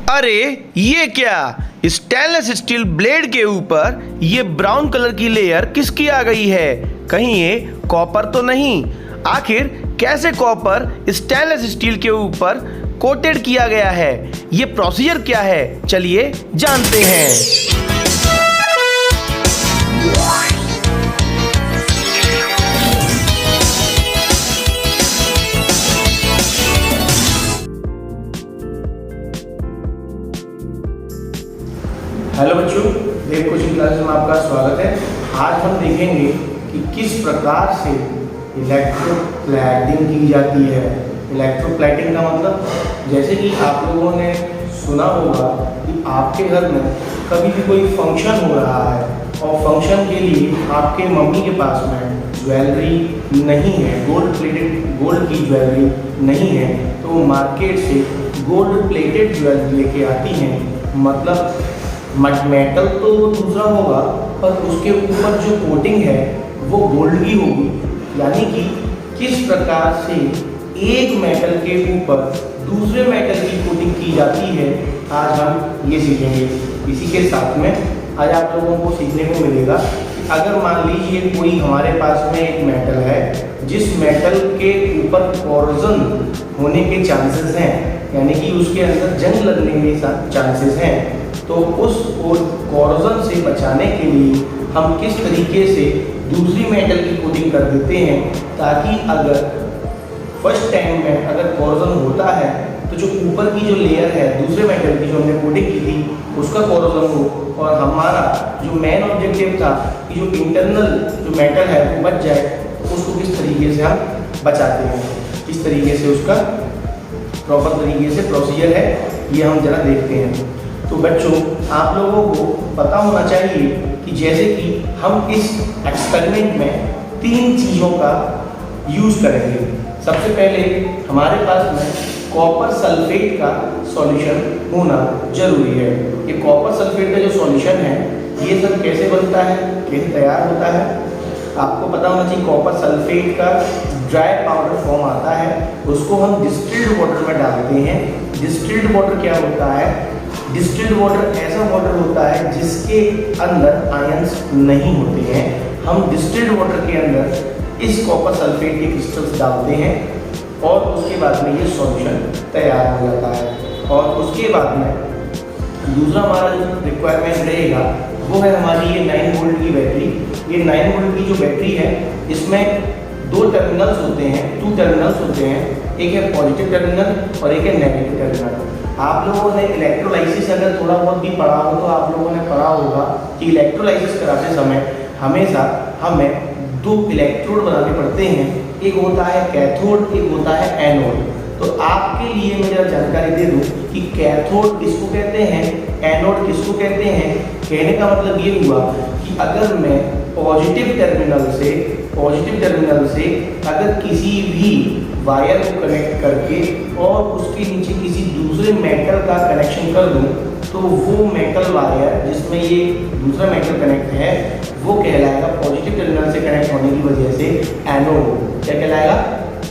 अरे ये क्या, स्टेनलेस स्टील ब्लेड के ऊपर ये ब्राउन कलर की लेयर किसकी आ गई है? कहीं ये कॉपर तो नहीं? आखिर कैसे कॉपर स्टेनलेस स्टील के ऊपर कोटेड किया गया है? ये प्रोसीजर क्या है, चलिए जानते हैं। हेलो बच्चों, देव कोचिंग क्लासेस में आपका स्वागत है। आज हम देखेंगे कि किस प्रकार से इलेक्ट्रोप्लेटिंग की जाती है। इलेक्ट्रोप्लेटिंग का मतलब, जैसे कि आप लोगों ने सुना होगा कि आपके घर में कभी भी कोई फंक्शन हो रहा है और फंक्शन के लिए आपके मम्मी के पास में ज्वेलरी नहीं है, गोल्ड की ज्वेलरी नहीं है, तो वो मार्केट से गोल्ड प्लेटेड ज्वेलरी लेके आती हैं। मतलब मेटल तो दूसरा होगा पर उसके ऊपर जो कोटिंग है वो गोल्ड की होगी। यानी कि किस प्रकार से एक मेटल के ऊपर दूसरे मेटल की कोटिंग की जाती है, आज हम ये सीखेंगे। इसी के साथ में आज आप लोगों को सीखने को मिलेगा कि अगर मान लीजिए कोई हमारे पास में एक मेटल है जिस मेटल के ऊपर कोरोजन होने के चांसेस हैं, यानी कि उसके अंदर जंग लगने के चांसेस हैं, तो उस कोरोजन से बचाने के लिए हम किस तरीके से दूसरी मेटल की कोटिंग कर देते हैं, ताकि अगर फर्स्ट टाइम में अगर कोरोजन होता है तो जो ऊपर की जो लेयर है दूसरे मेटल की जो हमने कोटिंग की थी उसका कोरोजन हो, और हमारा जो मेन ऑब्जेक्टिव था कि जो इंटरनल जो मेटल है वो बच जाए, तो उसको किस तरीके से हम बचाते हैं, किस तरीके से उसका प्रॉपर तरीके से प्रोसीजर है, ये हम जरा देखते हैं। तो बच्चों, आप लोगों को पता होना चाहिए कि जैसे कि हम इस एक्सपेरिमेंट में 3 चीज़ों का यूज़ करेंगे। सबसे पहले हमारे पास में कॉपर सल्फेट का सॉल्यूशन होना जरूरी है। ये कॉपर सल्फेट का जो सॉल्यूशन है ये सब कैसे बनता है, कैसे तैयार होता है, आपको पता होना चाहिए। कॉपर सल्फेट का ड्राई पाउडर फॉर्म आता है, उसको हम डिस्टिल्ड वाटर में डालते हैं। डिस्टिल्ड वाटर क्या होता है? डिस्टिल्ड वाटर ऐसा वाटर होता है जिसके अंदर आयंस नहीं होते हैं। हम डिस्टिल्ड वाटर के अंदर इस कॉपर सल्फेट के क्रिस्टल्स डालते हैं और उसके बाद में ये सॉल्यूशन तैयार हो जाता है। और उसके बाद में दूसरा हमारा जो रिक्वायरमेंट रहेगा वो है हमारी ये 9 वोल्ट की बैटरी। ये 9 वोल्ट की जो बैटरी है इसमें 2 टर्मिनल्स होते हैं, 2 टर्मिनल्स होते हैं। एक है पॉजिटिव टर्मिनल और एक है नेगेटिव टर्मिनल। आप लोगों ने इलेक्ट्रोलाइसिस अगर थोड़ा बहुत भी पढ़ा हो तो आप लोगों ने पढ़ा होगा कि इलेक्ट्रोलाइसिस कराते समय हमेशा हमें 2 इलेक्ट्रोड बनाने पड़ते हैं। एक होता है कैथोड, एक होता है एनोड। तो आपके लिए मैं जरा जानकारी दे दूं कि कैथोड किसको कहते हैं, एनोड किसको कहते हैं। कहने का मतलब ये हुआ कि अगर मैं पॉजिटिव टर्मिनल से अगर किसी भी वायर को कनेक्ट करके और उसके नीचे किसी दूसरे मेटल का कनेक्शन कर दूं, तो वो मेटल वायर जिसमें ये दूसरा मेटल कनेक्ट है वो कहलाएगा, पॉजिटिव टर्मिनल से कनेक्ट होने की वजह से, एनोड। क्या कहलाएगा?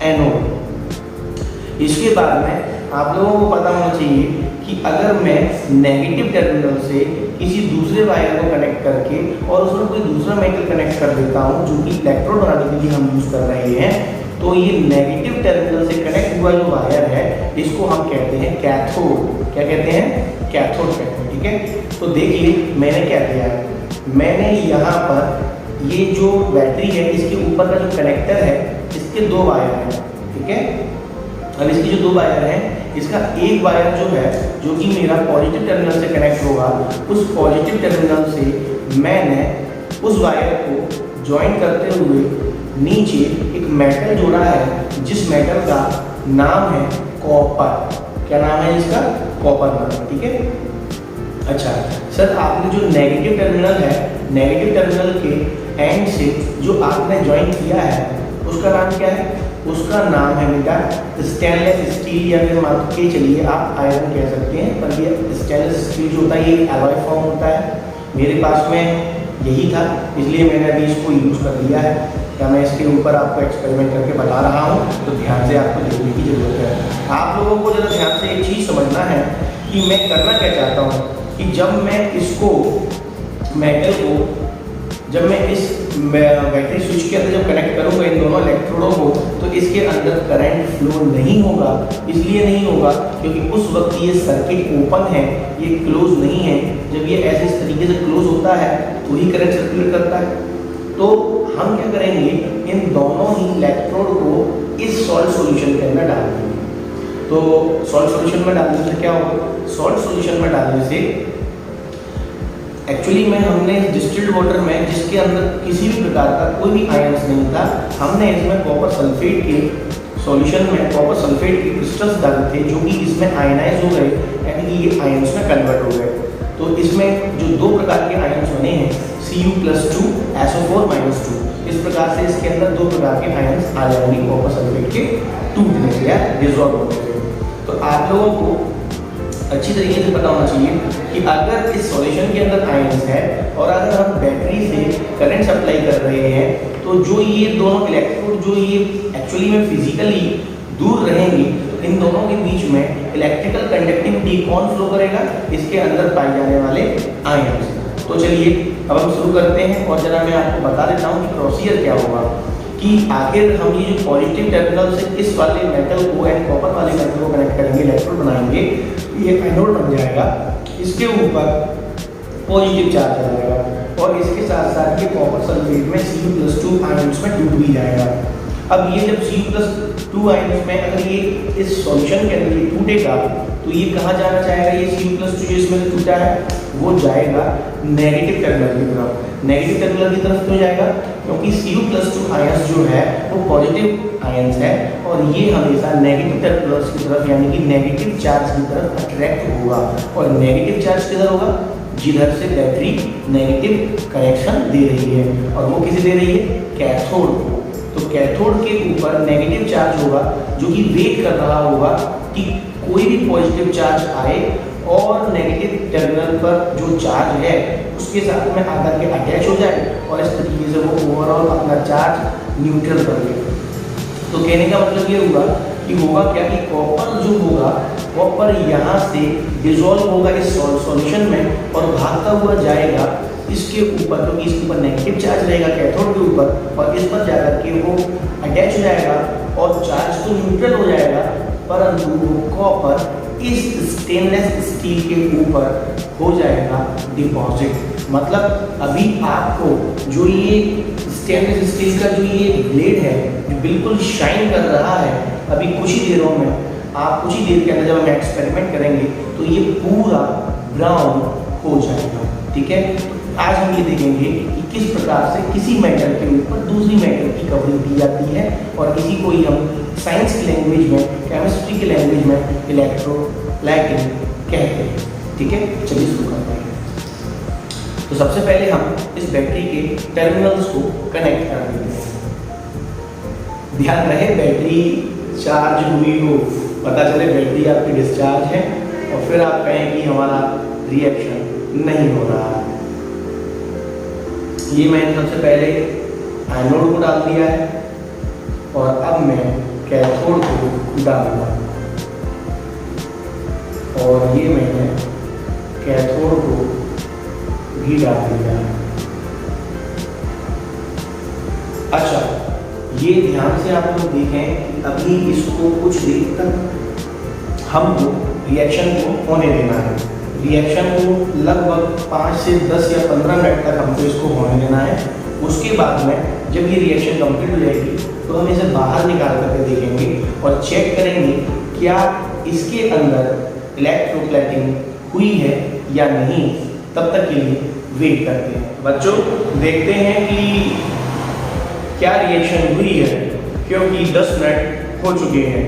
एनोड। इसके बाद में आप लोगों को पता होना चाहिए कि अगर मैं नेगेटिव टर्मिनल से किसी दूसरे वायर को कनेक्ट करके और उसमें कोई दूसरा मेटल कनेक्ट कर देता हूँ जो कि इलेक्ट्रोड बनाने के लिए हम यूज़ कर रहे हैं, तो ये नेगेटिव टर्मिनल से कनेक्ट हुआ जो वायर है इसको हम कहते हैं कैथोड। क्या कहते हैं? कैथोड कहते हैं। ठीक है, तो देखिए मैंने क्या किया है, मैंने यहाँ पर ये जो बैटरी है इसके ऊपर का जो कनेक्टर है इसके 2 वायर हैं। ठीक है, अब इसकी जो 2 वायर हैं इसका एक वायर जो है जो कि मेरा पॉजिटिव टर्मिनल से कनेक्ट होगा, उस पॉजिटिव टर्मिनल से मैंने उस वायर को ज्वाइन करते हुए नीचे एक मेटल जोड़ा है जिस मेटल का नाम है कॉपर। क्या नाम है इसका? कॉपर नाम। ठीक है, अच्छा सर, आपने जो नेगेटिव टर्मिनल है, नेगेटिव टर्मिनल के एंड से जो आपने ज्वाइन किया है उसका नाम क्या है? उसका नाम है बेटा स्टेनलेस स्टील, या फिर मान के चलिए आप आयरन कह सकते हैं, पर ये स्टेनलेस स्टील जो होता है ये एलॉय फॉर्म होता है। मेरे पास में यही था इसलिए मैंने अभी इसको यूज़ कर लिया है। क्या मैं इसके ऊपर आपको एक्सपेरिमेंट करके बता रहा हूँ, तो ध्यान से आपको देखने की जरूरत है। आप लोगों को ज़रा ध्यान से एक चीज़ समझना है कि मैं करना क्या चाहता हूँ कि जब मैं इसको मेटल को जब मैं इस बैटरी स्विच के अंदर जब कनेक्ट करूँगा इन दोनों इलेक्ट्रोडों को, तो इसके अंदर करंट फ्लो नहीं होगा। इसलिए नहीं होगा क्योंकि उस वक्त ये सर्किट ओपन है, ये क्लोज नहीं है। जब ये ऐसे इस तरीके से क्लोज होता है तो ही करंट सर्कुलेट करता है। तो हम क्या करेंगे, इन दोनों ही इलेक्ट्रोड को इस सॉल्ट सॉल्यूशन के अंदर डाल देंगे। तो सॉल्ट सॉल्यूशन में डालने से क्या होगा, सॉल्ट सॉल्यूशन में डालने से एक्चुअली में हमने डिस्टिल्ड वाटर में जिसके अंदर किसी भी प्रकार का कोई भी आयंस नहीं था, हमने इसमें कॉपर सल्फेट के सॉल्यूशन में कॉपर सल्फेट के क्रिस्टल्स डाले थे जो कि इसमें आयनाइज हो गए, यानी कि ये आयंस में कन्वर्ट हो गए। तो इसमें जो दो प्रकार के आयंस बने हैं Cu+2 SO4-2, इस प्रकार से इसके अंदर दो प्रकार के आयंस आ जाएंगे कॉपर सल्फेट के टूटने से या डिजॉल्व होने से। तो आप लोगों को अच्छी तरीके से पता होना चाहिए कि अगर इस सॉल्यूशन के अंदर आयंस है और अगर हम बैटरी से करंट सप्लाई कर रहे हैं, तो जो ये दोनों इलेक्ट्रोड जो ये एक्चुअली में फिजिकली दूर रहेंगे, तो इन दोनों के बीच में इलेक्ट्रिकल कंडक्टिविटी कौन फ्लो करेगा, इसके अंदर पाए जाने वाले आयंस। तो चलिए अब हम शुरू करते हैं और जरा मैं आपको बता देता हूँ कि प्रोसीजर क्या होगा कि आखिर हम ये जो पॉजिटिव टर्मिनल से इस वाले मेटल को एंड कॉपर वाले मेटल को कनेक्ट करेंगे, इलेक्ट्रोड बनाएंगे, ये एनोड बन जाएगा, इसके ऊपर पॉजिटिव चार्ज आ जाएगा और इसके साथ साथ ये कॉपर सल्फेट में Cu+2 आयंस में टूट भी जाएगा। अब ये जब Cu+2 आयंस में अगर ये इस सॉल्यूशन के अंदर ये टूटेगा तो ये कहाँ जाना चाहेगा, ये Cu+2 जो इसमें टूटा है वो जाएगा नेगेटिव टर्मिनल की तरफ। नेगेटिव टर्मिनल की तरफ क्यों जाएगा, क्योंकि Cu+2 आयंस जो है वो पॉजिटिव आयंस है और ये हमेशा नेगेटिव टर्मिनल्स की तरफ यानी कि नेगेटिव चार्ज की तरफ अट्रैक्ट होगा। और नेगेटिव चार्ज किधर होगा, जिधर से बैटरी नेगेटिव कनेक्शन दे रही है, और वो किसे दे रही है, कैथोड को। तो कैथोड के ऊपर नेगेटिव चार्ज होगा जो कि वेट कर रहा होगा कि कोई भी पॉजिटिव चार्ज आए और नेगेटिव टर्मिनल पर जो चार्ज है उसके साथ में आकर के अटैच हो जाए और इस तरीके से वो ओवरऑल अपना चार्ज न्यूट्रल कर ले। तो कहने का मतलब ये हुआ कि होगा क्या कि कॉपर जो होगा, कॉपर यहाँ से डिजोल्व होगा इस सॉल्यूशन में और भागता हुआ जाएगा इसके ऊपर, क्योंकि इसके ऊपर नेगेटिव चार्ज रहेगा कैथोड के ऊपर, और इस पर जाकर के वो अटैच हो जाएगा और चार्ज तो न्यूट्रल हो जाएगा, परंतु वो कॉपर इस स्टेनलेस स्टील के ऊपर हो जाएगा डिपॉजिट। मतलब अभी आपको जो ये स्टेनलेस स्टील का जो ये ब्लेड है जो बिल्कुल शाइन कर रहा है, अभी कुछ ही देरों में कुछ ही देर के अंदर जब हम एक्सपेरिमेंट करेंगे तो ये पूरा ब्राउन हो जाएगा। ठीक है, आज हम ये देखेंगे कि किस प्रकार से किसी मेटल के ऊपर दूसरी मेटल की कवरिंग की जाती है और इसी को ही हम साइंस की लैंग्वेज में, केमिस्ट्री की लैंग्वेज में इलेक्ट्रोप्लेटिंग कहते हैं। ठीक है, चलिए शुरू करते हैं। तो सबसे पहले हम इस बैटरी के टर्मिनल्स को कनेक्ट कर देते हैं। ध्यान रहे बैटरी चार्ज हुई हो, पता चले बैटरी आपकी डिस्चार्ज है और फिर आप कहें कि हमारा रिएक्शन नहीं हो रहा है। ये मैंने सबसे पहले एनोड को डाल दिया है और अब मैं कैथोड को डालूंगा और ये मैंने कैथोड को भी डाल दिया है। अच्छा, ये ध्यान से आप लोग देखें, अभी इसको कुछ देर तक हमको रिएक्शन को होने देना है। रिएक्शन को लगभग 5 से 10 या 15 मिनट तक हमको इसको होने देना है। उसके बाद में जब ये रिएक्शन कंप्लीट हो जाएगी तो हम इसे बाहर निकाल करके देखेंगे और चेक करेंगे क्या इसके अंदर इलेक्ट्रोप्लेटिंग हुई है या नहीं। तब तक के लिए वेट करते हैं। बच्चों देखते हैं कि क्या रिएक्शन हुई है, क्योंकि 10 मिनट हो चुके हैं।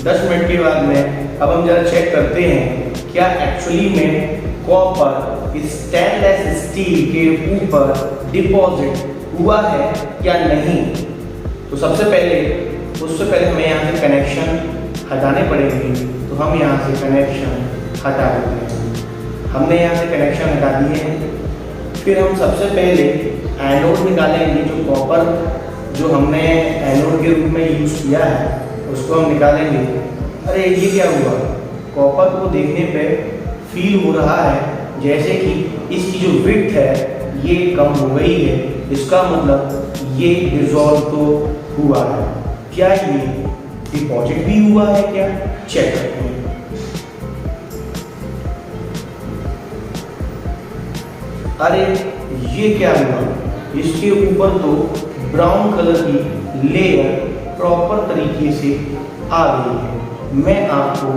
10 मिनट के बाद में अब हम जरा चेक करते हैं क्या एक्चुअली में कॉपर स्टेनलेस स्टील के ऊपर डिपॉजिट हुआ है या नहीं। तो उससे पहले हमें यहाँ से कनेक्शन हटाने पड़ेंगे। तो हम यहाँ से कनेक्शन हटा देते हैं। हमने यहाँ से कनेक्शन हटा दिए हैं। फिर हम सबसे पहले एनोड निकालेंगे। जो कॉपर जो हमने एनोड के रूप में यूज़ किया है उसको हम निकालेंगे। अरे ये क्या हुआ, कॉपर को देखने पे फील हो रहा है जैसे कि इसकी जो विड्थ है ये कम हो गई है। इसका मतलब ये डिसॉल्व तो हुआ है। क्या ये डिपॉजिट भी हुआ है क्या? चेक करते हैं। अरे ये क्या हुआ, इसके ऊपर तो ब्राउन कलर की लेयर प्रॉपर तरीके से आ गई है। मैं आपको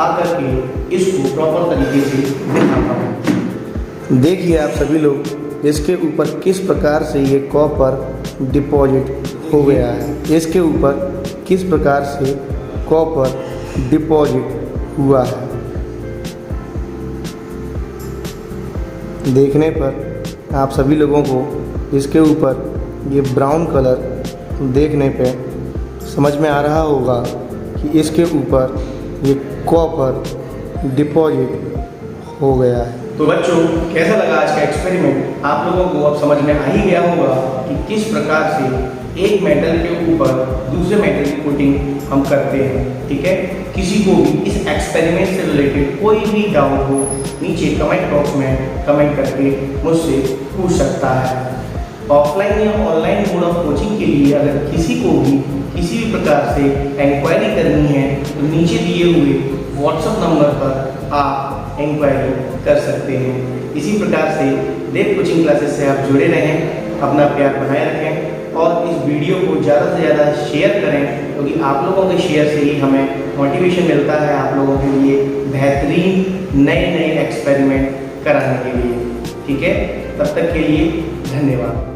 आकर के इसको प्रॉपर तरीके से दिखाता हूँ। देखिए आप सभी लोग, इसके ऊपर किस प्रकार से ये कॉपर डिपॉजिट हो गया है। इसके ऊपर किस प्रकार से कॉपर डिपॉजिट हुआ है। देखने पर आप सभी लोगों को इसके ऊपर ये ब्राउन कलर देखने पे समझ में आ रहा होगा कि इसके ऊपर ये कॉपर डिपॉजिट हो गया है। तो बच्चों, कैसा लगा आज का एक्सपेरिमेंट? आप लोगों को अब समझ में आ ही गया होगा कि किस प्रकार से एक मेटल के ऊपर दूसरे मेटल की कोटिंग हम करते हैं। ठीक है, किसी को भी इस एक्सपेरिमेंट से रिलेटेड कोई भी डाउट हो, नीचे कमेंट बॉक्स में कमेंट करके मुझसे पूछ सकता है। ऑफलाइन या ऑनलाइन मोड ऑफ कोचिंग के लिए अगर किसी को भी किसी भी प्रकार से इंक्वायरी करनी है तो नीचे दिए हुए व्हाट्सएप नंबर पर आप इंक्वायरी कर सकते हैं। इसी प्रकार से देव कोचिंग क्लासेस से आप जुड़े रहें, अपना प्यार बनाए रखें और इस वीडियो को ज़्यादा से ज़्यादा शेयर करें, क्योंकि आप लोगों के शेयर से ही हमें मोटिवेशन मिलता है आप लोगों के लिए बेहतरीन नए नए एक्सपेरिमेंट कराने के लिए। ठीक है, तब तक के लिए धन्यवाद।